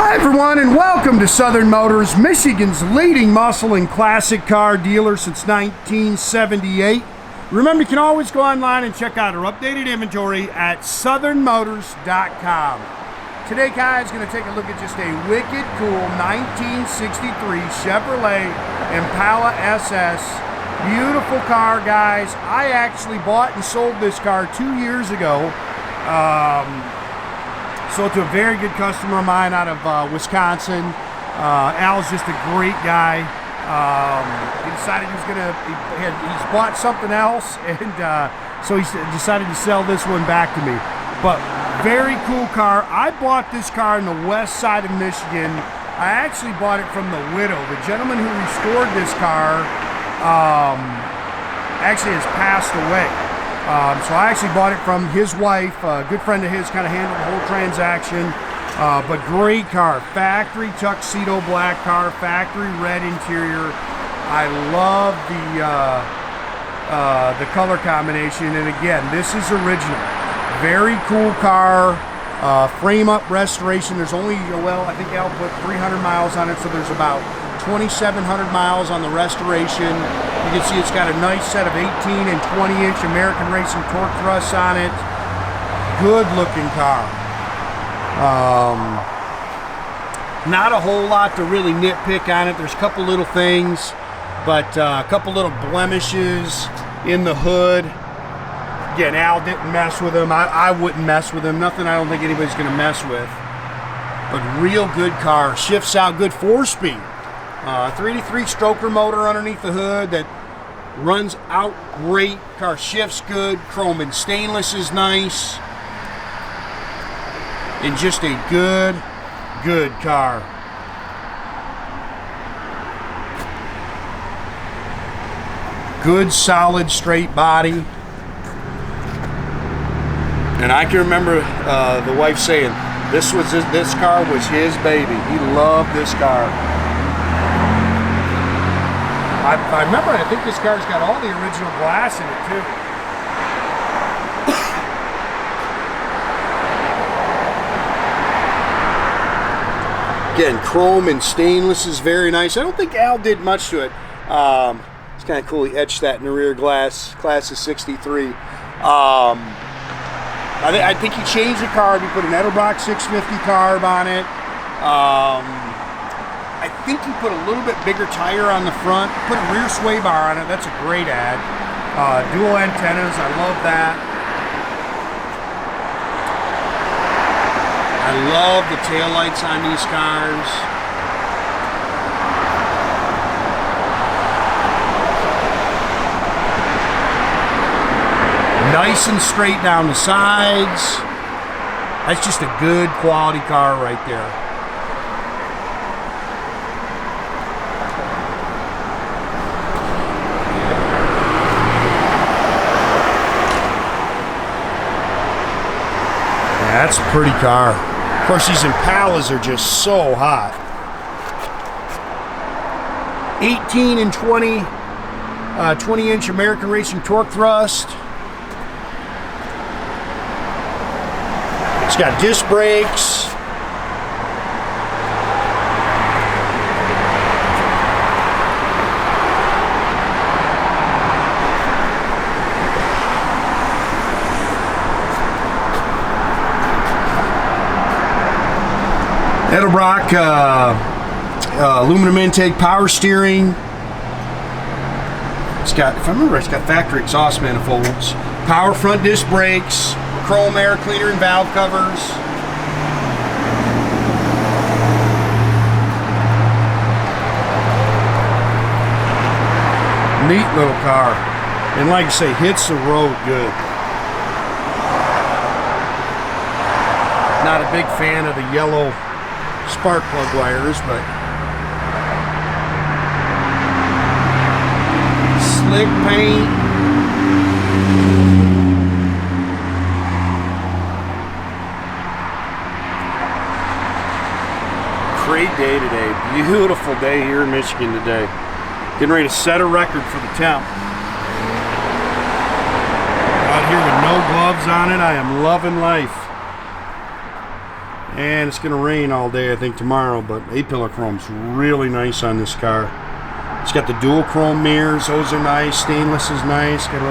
Hi everyone, and welcome to Southern Motors, Michigan's leading muscle and classic car dealer since 1978. Remember, you can always go online and check out our updated inventory at southernmotors.com. Today, guys, going to take a look at just a wicked cool 1963 Chevrolet Impala SS. Beautiful car, guys. I actually bought and sold this car 2 years ago. Sold to a very good customer of mine out of Wisconsin. Al's just a great guy. He decided he's bought something else, and so he decided to sell this one back to me. But very cool car. I bought this car in the west side of Michigan. I actually bought it from the widow. The gentleman who restored this car actually has passed away. So I actually bought it from his wife. A good friend of his kind of handled the whole transaction. But great car. Factory Tuxedo black car. Factory red interior. I love the color combination. And again, this is original. Very cool car. Frame up restoration. There's only, well, I think Al put 300 miles on it. So there's about 2,700 miles on the restoration. You can see it's got a nice set of 18 and 20-inch American Racing torque thrusts on it. Good looking car. Not a whole lot to really nitpick on it. There's a couple little things, but a couple little blemishes in the hood. Again, Al didn't mess with them. I wouldn't mess with them. Nothing I don't think anybody's going to mess with. But real good car. Shifts out good 4-speed. 383 stroker motor underneath the hood that runs out great. Car shifts good. Chrome and stainless is nice. And just a good car. Good solid straight body. And I can remember the wife saying this car was his baby. He loved this car. I remember, I think this car's got all the original glass in it too. Again, chrome and stainless is very nice. I don't think Al did much to it. It's kind of cool. He etched that in the rear glass, class of '63. I think he changed the carb. He put an Edelbrock 650 carb on it. I think he put a little bit bigger tire on the front. Put a rear sway bar on it. That's a great add. Dual antennas. I love that. I love the taillights on these cars. Nice and straight down the sides. That's just a good quality car right there. That's a pretty car. Of course, these Impalas are just so hot. 18 and 20-inch American Racing torque thrust. It's got disc brakes. Edelbrock aluminum intake power steering. It's got, if I remember, it's got factory exhaust manifolds. Power front disc brakes. Chrome air cleaner and valve covers. Neat little car. And like I say, hits the road good. Not a big fan of the yellow spark plug wires, but slick paint. Great day today. Beautiful day here in Michigan today. Getting ready to set a record for the temp. Out here with no gloves on it, I am loving life. And it's gonna rain all day, I think, tomorrow, but A-pillar chrome's really nice on this car. It's got the dual chrome mirrors, those are nice. Stainless is nice, got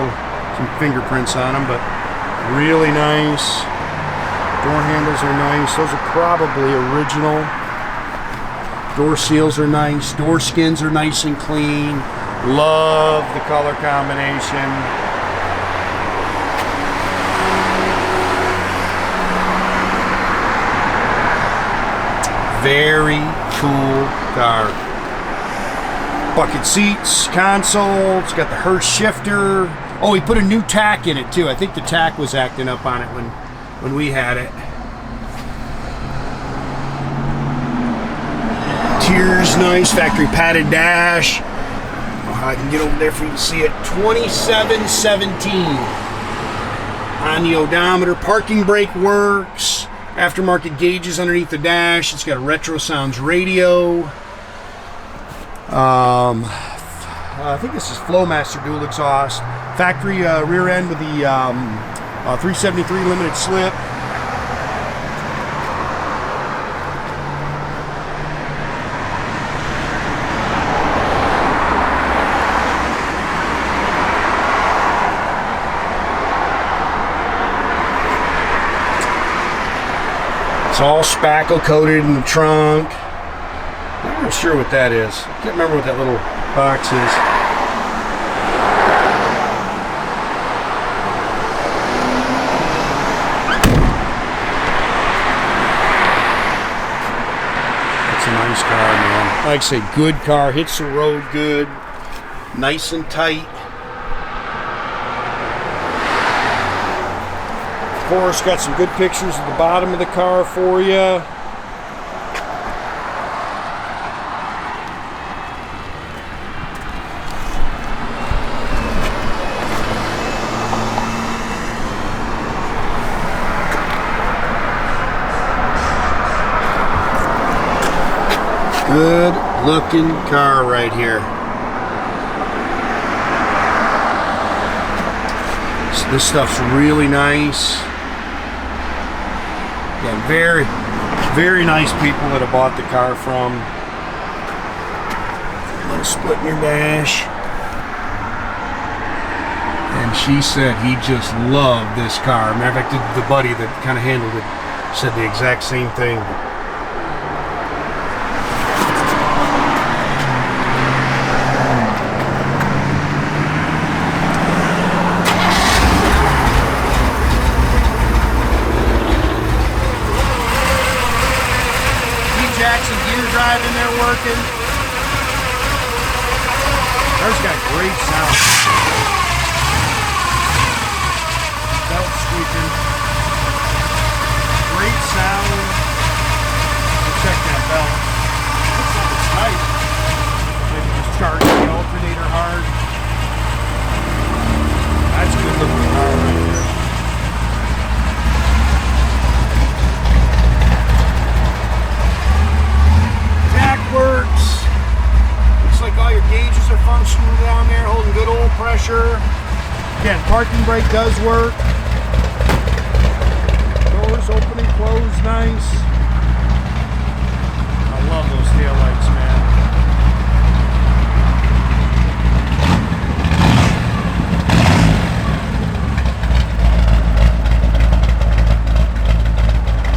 some fingerprints on them, but really nice. Door handles are nice. Those are probably original. Door seals are nice. Door skins are nice and clean. Love the color combination. Very cool car. Bucket seats, console. It's got the Hurst shifter. Oh, he put a new tach in it too. I think the tach was acting up on it when we had it. Interior's nice, factory padded dash. I don't know how I can get over there for you to see it. 2717 on the odometer. Parking brake works. Aftermarket gauges underneath the dash. It's got a retro sounds radio. I think this is Flowmaster dual exhaust. Factory rear end with the 373 limited slip. It's all spackle coated in the trunk. I'm not sure what that is. I can't remember what that little box is. It's a nice car, man. Like I say, good car. Hits the road good. Nice and tight. Of course, got some good pictures at the bottom of the car for you. Good looking car right here. So this stuff's really nice. Yeah, very, very nice people that I bought the car from. A little split in your dash. And she said he just loved this car. Matter of fact, the buddy that kind of handled it said the exact same thing. Jackson gear drive in there working. Hers got great sound. Belt squeaking. Great sound. Check that belt. Looks like it's tight. Maybe just charge the alternator hard. That's a good looking car right there. Works. Looks like all your gauges are functional down there, holding good oil pressure. Again, parking brake does work. Doors open and close nice. I love those taillights, man.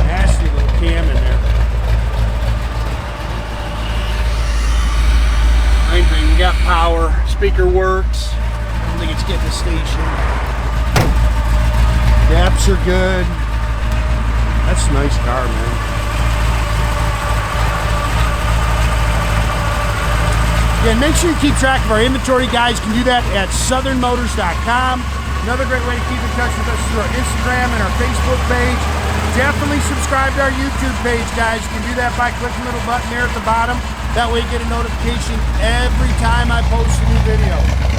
Nasty little cam in there. You got power, speaker works. I don't think it's getting the station. Gaps are good. That's a nice car, man. Again, make sure you keep track of our inventory, guys. You can do that at southernmotors.com. Another great way to keep in touch with us is through our Instagram and our Facebook page. Definitely subscribe to our YouTube page, guys. You can do that by clicking the little button there at the bottom. That way you get a notification every time I post a new video.